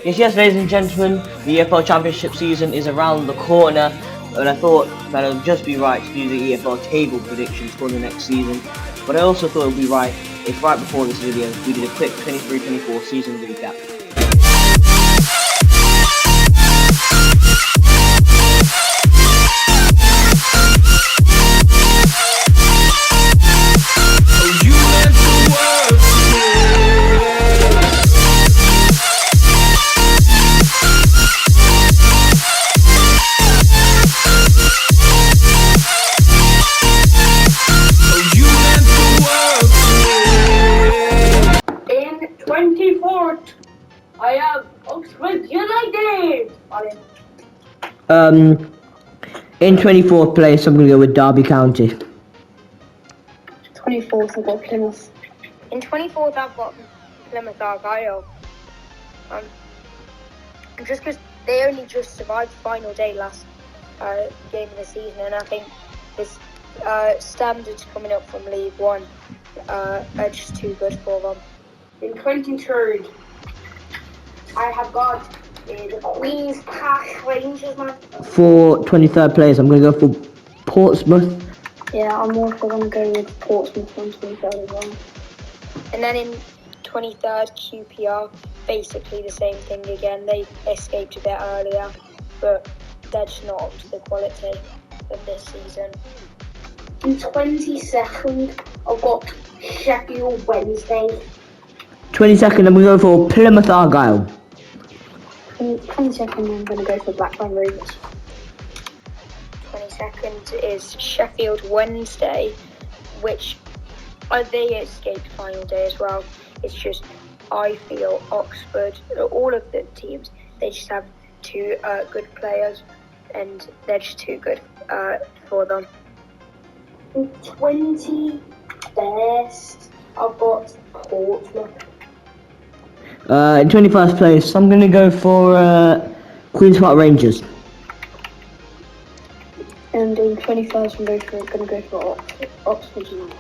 Yes, ladies and gentlemen, the EFL Championship season is around the corner, and I thought that it would just be right to do the EFL table predictions for the next season. But I also thought it would be right if right before this video we did a quick 23-24 season recap. I have Oxford United. In 24th place, I'm going to go with Derby County. 24th, I've got Plymouth. In 24th, I've got Plymouth Argyle. Just because they only just survived the final day last game of the season, and I think this standards coming up from League One are just too good for them. In 23rd, I have got the Queen's Park Rangers, man. For 23rd place, I'm going to go for Portsmouth. Yeah, I'm also going to go with Portsmouth on 23rd as well. And then in 23rd, QPR, basically the same thing again. They escaped a bit earlier, but they're just not up to the quality of this season. In 22nd, I've got Sheffield Wednesday. 22nd, I'm going to go for Plymouth Argyle. In 22nd, I'm going to go for Blackburn Rovers. 22nd is Sheffield Wednesday, which they escaped final day as well. It's just, I feel Oxford, all of the teams, they just have two good players, and they're just too good for them. In 21st, I've got Portsmouth. In 21st place, I'm going to go for Queen's Park Rangers. And in 21st, I'm going to go for Oxford United.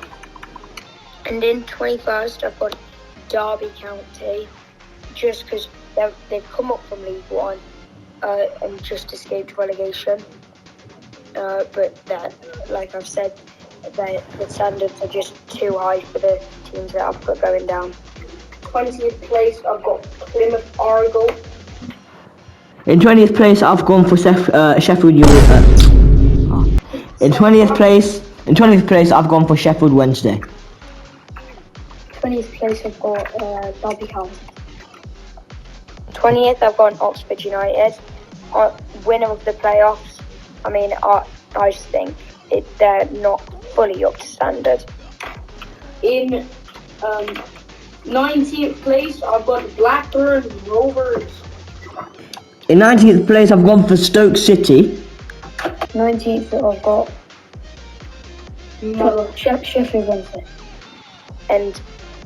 And in 21st, I've got Derby County, just because they've come up from League One and just escaped relegation. But that, like I've said, the standards are just too high for the teams that I've got going down. 20th place, I've got Plymouth Argyle. In 20th place, I've gone for Sheffield United. In 20th place, I've gone for Sheffield Wednesday. 20th place, I've got Derby County. 20th, I've got Oxford United, winner of the playoffs. I mean, I just think they're not fully up to standard. In 19th place, I've got Blackburn Rovers. In 19th place, I've gone for Stoke City. 19th, I've got Sheffield Wednesday. And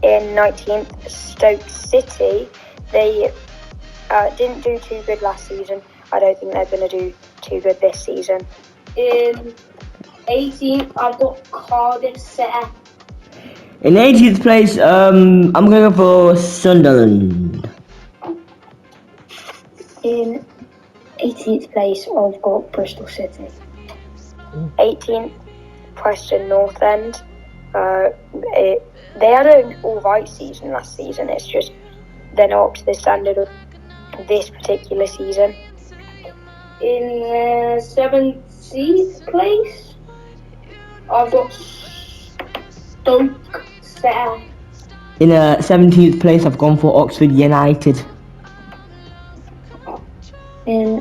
in 19th, Stoke City, they didn't do too good last season. I don't think they're going to do too good this season. In 18th, I've got Cardiff City. In 18th place, I'm going to go for Sunderland. In 18th place, I've got Bristol City. 18th, Preston North End. They had an alright season last season. It's just they're not up to the standard of this particular season. In 17th place, I've got Stoke City. In 17th place, I've gone for Oxford United. In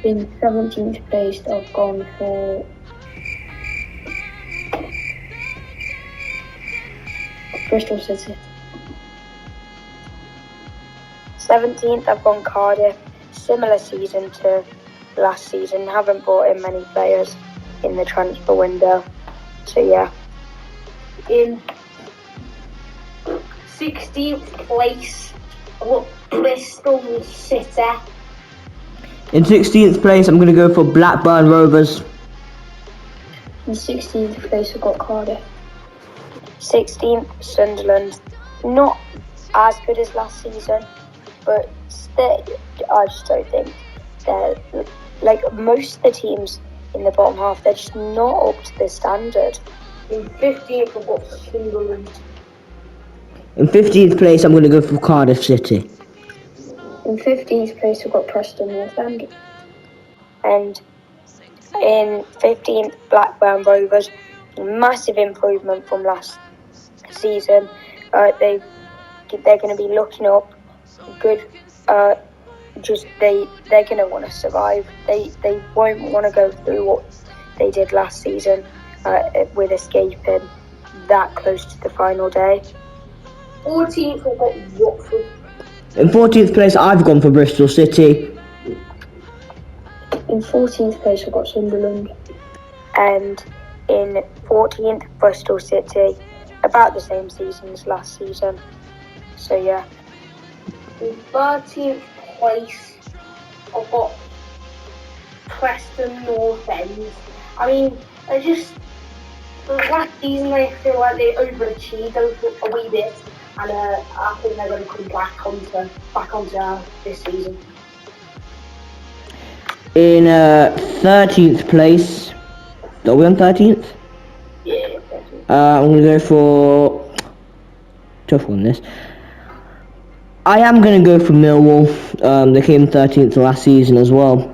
17th place, I've gone for Bristol City. 17th, I've gone Cardiff. Similar season to last season. Haven't brought in many players in the transfer window. So yeah. In 16th place, I've got Bristol City. In 16th place, I'm going to go for Blackburn Rovers. In 16th place, I've got Cardiff. 16th, Sunderland. Not as good as last season, but still, I just don't think they're like most of the teams in the bottom half. They're just not up to the standard. In 15th, I've got Sunderland. In 15th place, I'm going to go for Cardiff City. In 15th place, I've got Preston North End. And in 15th, Blackburn Rovers, massive improvement from last season. They're going to be looking up good. They're going to want to survive. They won't want to go through what they did last season with escaping that close to the final day. 14th, I've got Watford. In 14th place, I've gone for Bristol City. In 14th place, I've got Sunderland. And in 14th, Bristol City, about the same season as last season. So yeah. In 13th place, I've got Preston North End. I mean, they just last season I feel like they overachieved a wee bit, and I think they're going to come back onto this season. In 13th place, are we on 13th? Yeah. I'm going to go for tough one. This. I am going to go for Millwall. They came 13th last season as well.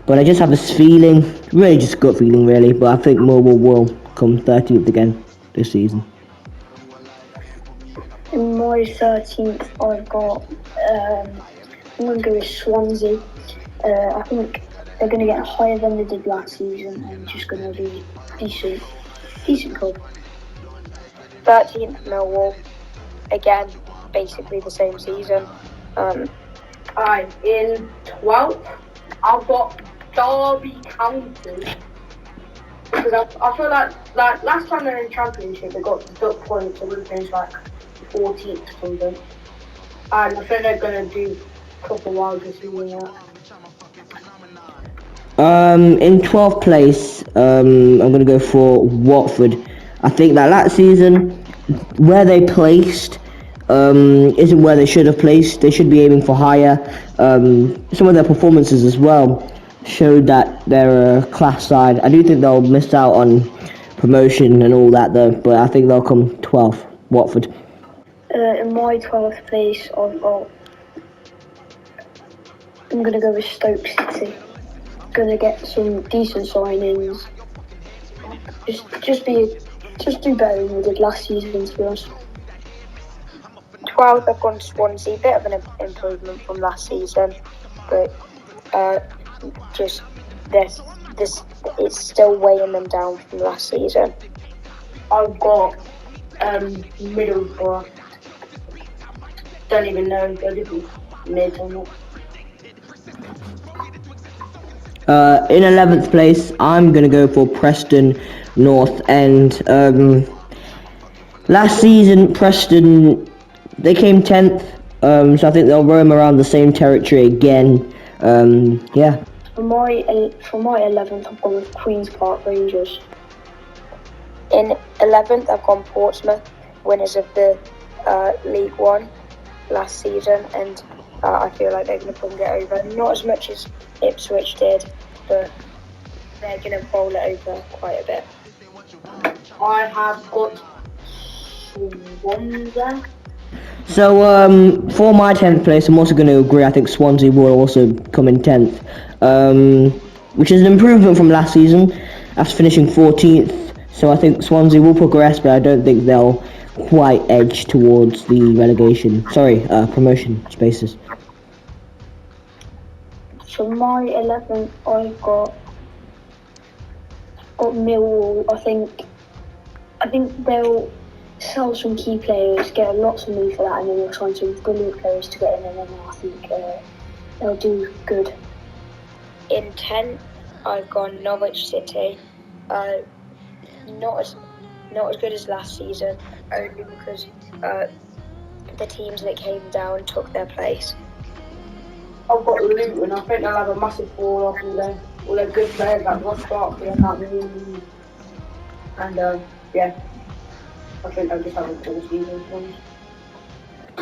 But I just have this feeling, really just gut feeling really, but I think Millwall will come 13th again this season. In my 13th, I've got, I'm going to go with Swansea. I think they're going to get higher than they did last season and just going to be decent club. 13th, Millwall, again, basically the same season. In 12th, I've got Derby County. Because I feel like last time they were in Championship, they got duck points, so we finished like 14th or something. And I think they're going to do a couple wild this season. In 12th place, I'm going to go for Watford. I think that last season, where they placed isn't where they should have placed. They should be aiming for higher. Some of their performances as well showed that they're a class side. I do think they'll miss out on promotion and all that though, but I think they'll come 12th, Watford. In my 12th place, I'm going to go with Stoke City. Going to get some decent signings. Just do better than we did last season, to be honest. 12th, I've gone to Swansea, bit of an improvement from last season, but just this it's still weighing them down from last season. I've got Middlesbrough. Don't even know if they'll be mid or not. In 11th place, I'm going to go for Preston North End. Last season, Preston, they came 10th, so I think they'll roam around the same territory again. Yeah. For my 11th, I've gone with Queen's Park Rangers. In 11th, I've gone Portsmouth, winners of the League One last season, and I feel like they're going to bring it over. Not as much as Ipswich did, but they're going to bowl it over quite a bit. I have got Swansea. So, for my 10th place, I'm also going to agree. I think Swansea will also come in 10th, which is an improvement from last season after finishing 14th. So I think Swansea will progress, but I don't think they'll quite edge towards the promotion spaces. For my 11th, I've got Millwall. I think they'll sell some key players, get lots of money for that, and then they'll find some brilliant players to get in, and then I think they'll do good. In 10th, I've gone Norwich City. Not as good as last season, only because the teams that came down took their place. I've got Luton. I think they'll have a massive fall off all their good players like Ross Barkley and that move. And yeah, I think they'll just have a poor season.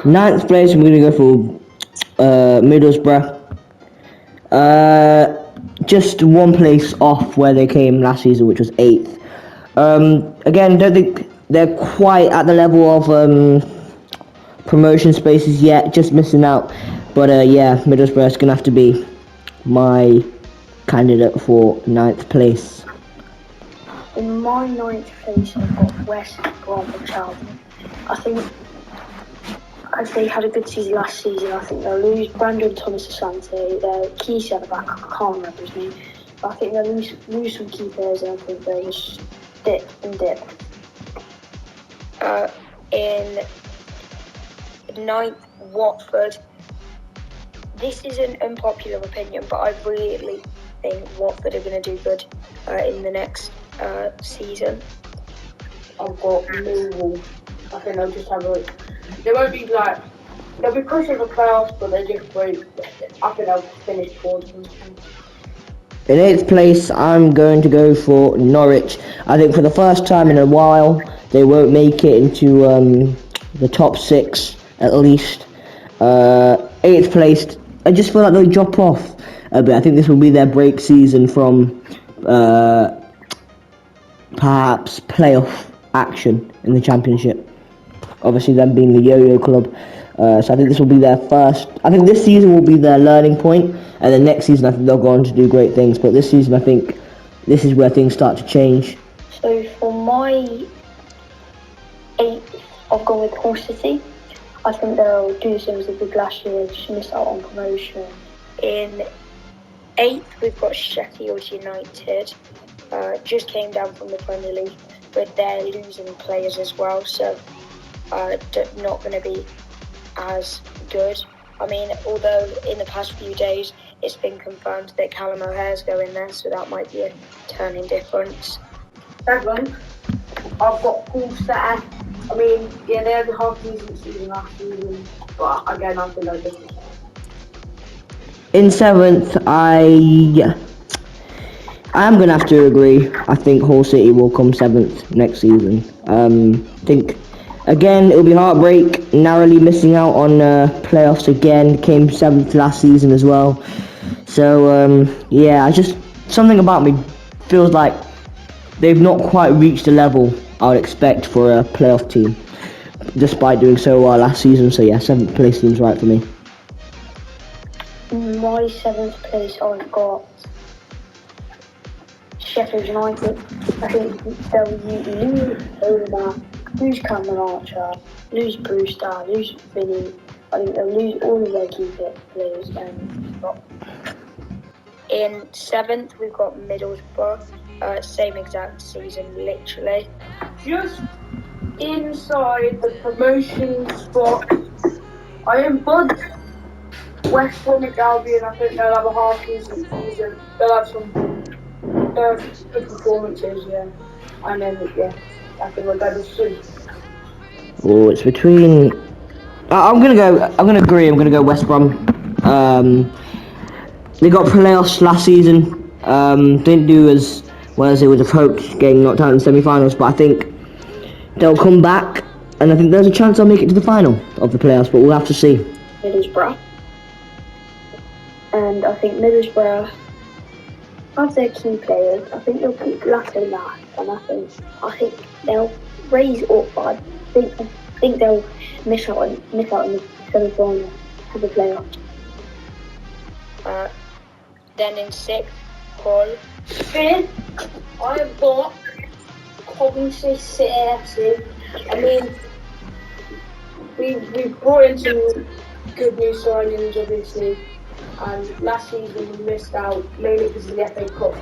Ninth place, I'm going to go for Middlesbrough. Just one place off where they came last season, which was 8th. Again, don't think they're quite at the level of promotion spaces yet, just missing out. But yeah, Middlesbrough is going to have to be my candidate for ninth place. In my ninth place, I've got West Bromwich Albion. I think as they had a good season last season, I think they'll lose Brandon Thomas Asante, their key centre back. I can't remember his name. But I think they'll lose some key players, and I think they'll just dip and dip. In ninth, Watford. This is an unpopular opinion, but I really think Watford are going to do good in the next season. I've got Millwall. I think they'll just have a. They won't be like. They'll be pushing for playoffs, but they just won't. I think they'll finish fourth. In 8th place, I'm going to go for Norwich. I think for the first time in a while, they won't make it into the top 6 at least. 8th place, I just feel like they'll drop off a bit. I think this will be their break season from perhaps playoff action in the Championship. Obviously, them being the yo-yo club. So I think this will be their first. I think this season will be their learning point, and then next season I think they'll go on to do great things. But this season I think this is where things start to change. So for my 8th, I've gone with Hull City. I think they'll do the same as they did last year, just miss out on promotion. In 8th, we've got Sheffield United. Just came down from the Premier League, but they're losing players as well, so not going to be as good. I mean, although in the past few days it's been confirmed that Callum O'Hare's going there, so that might be a turning difference. 7th, I've got Hull City. I mean, yeah, they had a half-decent season last season, but again, I think they'll just. In 7th, I am going to have to agree. I think Hull City will come 7th next season. I think, again, it'll be heartbreak, narrowly missing out on playoffs again. Came 7th last season as well. So, yeah, something about me feels like they've not quite reached the level I would expect for a playoff team, despite doing so well last season. So, yeah, 7th place seems right for me. In my 7th place, I've got Sheffield United. I think they'll lose Omar, lose Cameron Archer, lose Brewster, lose Vinny. I think they'll lose all of their key players and stop. In 7th, we've got Middlesbrough. Same exact season, literally. Just inside the promotion spot, I am Bud. West Bromwich Albion, I think they'll have a half-decent season. They'll have some good performances, yeah. And then, yeah, I think we'll go to soon. Oh, it's between. I'm gonna agree. I'm gonna go West Brom. They got playoffs last season. Didn't do as well as they would have hoped, getting knocked out in the semi-finals. But I think they'll come back, and I think there's a chance they'll make it to the final of the playoffs. But we'll have to see. Middlesbrough. And I think Middlesbrough have their key players. I think they'll keep Latin last, and I think they'll raise up. But I think they'll miss out in the semi-final of the playoffs. Then in 6th, Hull. 5th, I have got Coventry City FC. I mean, we've brought in some good new signings, obviously. And last season we missed out mainly because of the FA Cup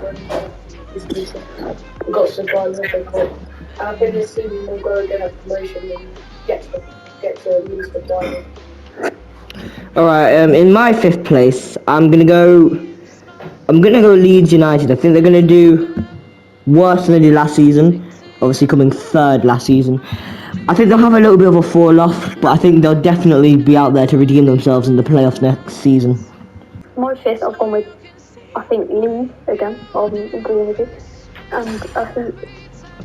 we got surprised in the FA Cup. And I think this season we'll go and get a promotion and get to at least the final. Alright, in my 5th place, I'm gonna go Leeds United. I think they're gonna do worse than they did last season. Obviously coming 3rd last season. I think they'll have a little bit of a fall off, but I think they'll definitely be out there to redeem themselves in the playoffs next season. My 5th, I've gone with, I think, Leeds again. I'll be agreeing with you. And I think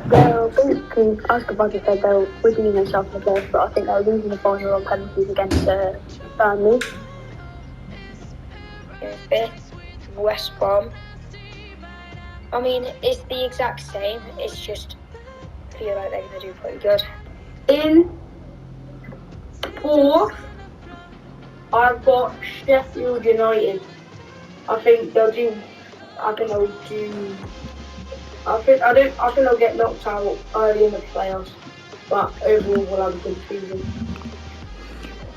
They'll basically, as Kabaka said, they'll redeem themselves in the playoffs, but I think they'll lose in the final on penalties against Burnley. In fifth, West Brom. I mean, it's the exact same. It's just I feel like they're going to do pretty good. In fourth, I've got Sheffield United. I think they'll do. I think they'll do. I think they'll get knocked out early in the playoffs, but overall we'll have a good season.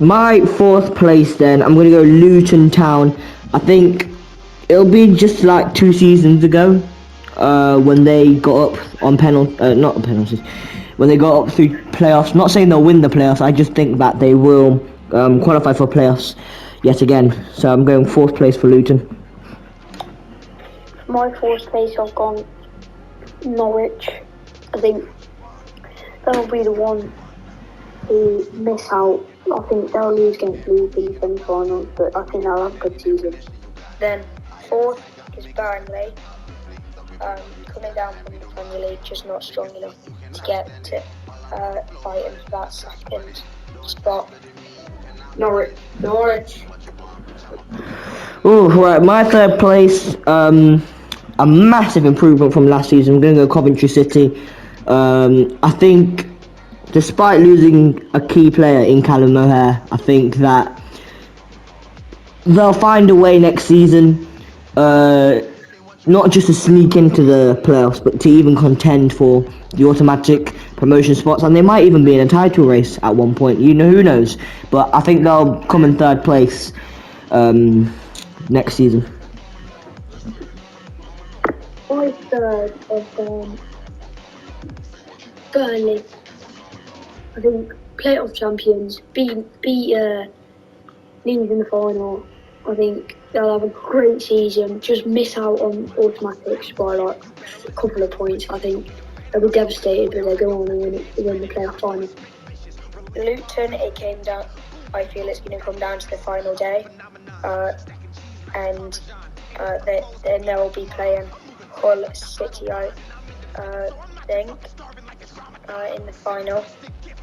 My fourth place then, I'm going to go Luton Town. I think it'll be just like 2 seasons ago when they got up on not penalties, when they got up through playoffs. Not saying they'll win the playoffs, I just think that they will qualify for playoffs yet again. So I'm going fourth place for Luton. My fourth place, I've gone Norwich. I think they'll be the one who miss out. I think they'll lose against Leeds in the semi-finals, but I think they'll have a good season. Then fourth is Burnley. Coming down from the Premier League, just not strong enough to get to fighting for that second spot. Norwich. Oh, right, my third place, a massive improvement from last season. I'm going to go Coventry City. I think, despite losing a key player in Callum Moher, I think that they'll find a way next season, not just to sneak into the playoffs, but to even contend for the automatic promotion spots, and they might even be in a title race at one point. You know, who knows? But I think they'll come in third place next season. My third of Burnley. I think playoff champions, beat Leeds in the final. I think they'll have a great season. Just miss out on automatics by like a couple of points. I think they'll be devastated, but they'll go on and win the playoff final. Luton, it came down. I feel it's going to come down to the final day, and then they'll be playing Hull City, I think, in the final.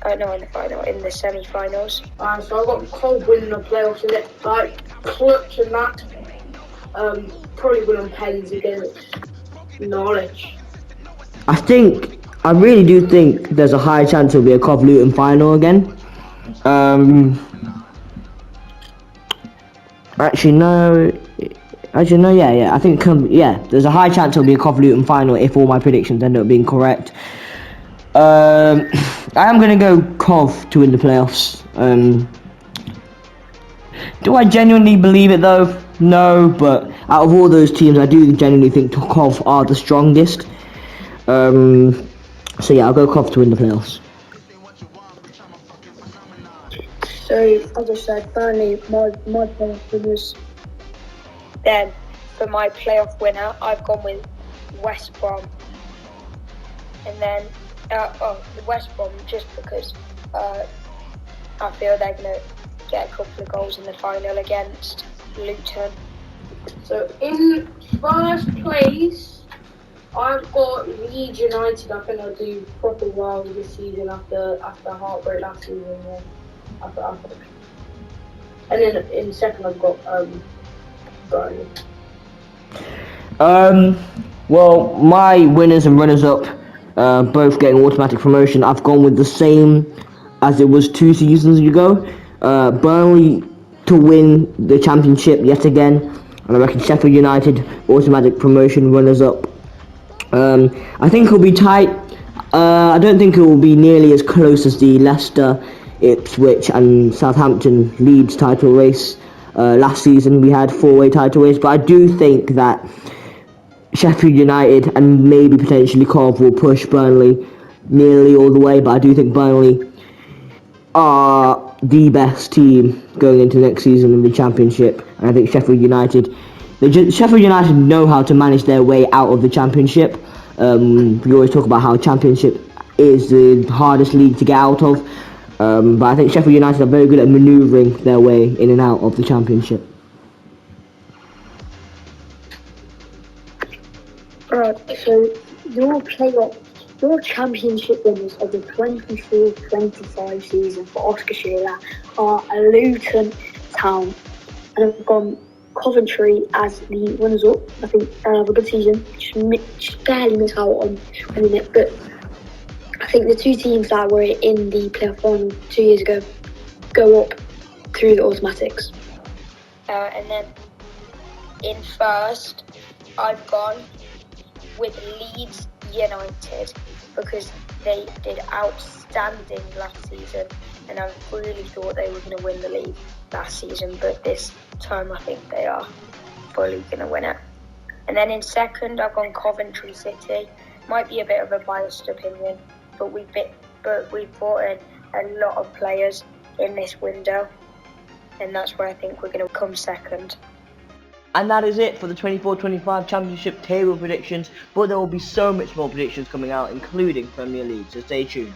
In the semi-finals. So I've got Hull winning the playoffs, and it like clutch and that. Probably win on pens against Norwich. I really do think there's a high chance it'll be a Cov Luton final again. Actually no, yeah. I think there's a high chance it'll be a Cov Luton final if all my predictions end up being correct. I am gonna go Cov to win the playoffs. Do I genuinely believe it though? No, but out of all those teams, I do genuinely think Cov are the strongest. So yeah, I'll go Cov to win the playoffs. So, as I said, Burnley, my playoff winners. Then, for my playoff winner, I've gone with West Brom. And then, the West Brom, just because I feel they're going to get a couple of goals in the final against Luton. So, in first place, I've got Leeds United. I think they'll do proper well this season after heartbreak last season. Yeah. And then in second, I've got Burnley. Well, my winners and runners-up, both getting automatic promotion. I've gone with the same as it was 2 seasons ago. Burnley to win the championship yet again, and I reckon Sheffield United automatic promotion runners-up. I think it'll be tight. I don't think it will be nearly as close as the Leicester, Ipswich and Southampton Leeds title race. Last season we had 4-way title race, but I do think that Sheffield United and maybe potentially Cov will push Burnley nearly all the way, but I do think Burnley are the best team going into next season in the Championship, and I think Sheffield United know how to manage their way out of the Championship. We always talk about how Championship is the hardest league to get out of, but I think Sheffield United are very good at manoeuvring their way in and out of the Championship. Right, so your playoff your championship winners of the 24-25 season for Oscar Shearer are Luton Town, and I've gone Coventry as the runners up. I think they'll have a good season, just barely miss out on winning it, but I think the two teams that were in the playoff final 2 years ago go up through the automatics. And then in first, I've gone with Leeds United because they did outstanding last season, and I really thought they were going to win the league last season, but this time I think they are fully going to win it. And then in second, I've gone Coventry City. Might be a bit of a biased opinion, but we've brought in a lot of players in this window, and that's where I think we're going to come second. And that is it for the 24-25 Championship table predictions, but there will be so much more predictions coming out, including Premier League, so stay tuned.